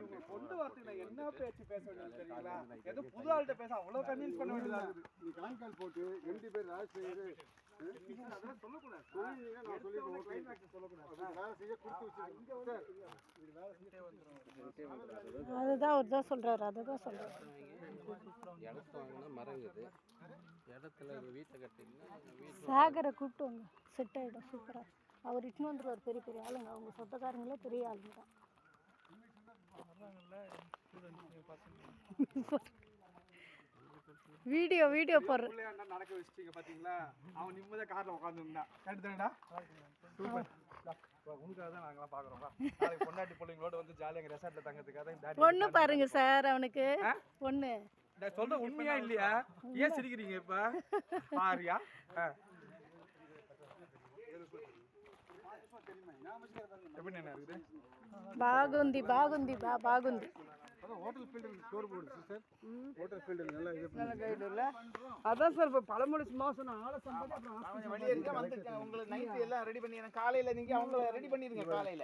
இவங்க கொண்டு வரதுக்கு நான் என்ன பேச்சு பேச வேண்டியது தெரியுங்களா? ஏதோ புது ஆள்கிட்ட பேச அவ்வளோ கன்வின்ஸ் பண்ண வேண்டியதா இருக்குது. நீ கான்கால் போட்டு 2 பேர் ராஜசேகர் அதெல்லாம் சொல்லக்கூடாது. நான் சொல்லி வேலை செய்ய கொடுத்து அதுதான் அவர் தான் சொல்றாரு. அதுதான் சொல்றாரு. இடத்து வாங்கினா மரங்குது, இடத்துல வீட்டை கட்டிங்கன்னா சாகரை கூப்பிட்டு வாங்க, செட் ஆகிடும் சூப்பராக. அவர் இட்டுன்னு வந்துடுவார். பெரிய பெரிய ஆளுங்க, அவங்க சொந்தக்காரங்களே பெரிய ஆளுங்க தான். வீடியோ வீடியோ போடுறேன். நடக்க வச்சுட்டீங்க பாத்தீங்களா? அவன் நிம்மதியா கார்ல உட்காந்துருந்தா கண்டுதானடா. சூப்பர். உனக்காக தான் நாங்களாம் பாக்குறோம். நாளைக்கு பொண்டாட்டி பிள்ளைங்களோட வந்து ஜாலியாக எங்க ரெசார்ட்ல தங்கறதுக்காக பொண்ணு பாருங்க சார், அவனுக்கு பொண்ணு. நான் சொல்ற உண்மையா இல்லையா? ஏன் சிரிக்கிறீங்க இப்ப? பாரியா? எப்படி என்ன இருக்குது? பாகுந்தி பாகுந்தி பாகுந்தி. Hotel field store board sister. Hotel field நல்ல கைடு இல்ல. அதான் சார் இப்ப பழமொழி சும்மா சொன்ன ஆளை சம்பாதி அப்புறம் வழியே இருக்க வந்து உங்களுக்கு நைட் எல்லாம் ரெடி பண்ணி காலையில நீங்க அவங்கள ரெடி பண்ணிருங்க காலையில.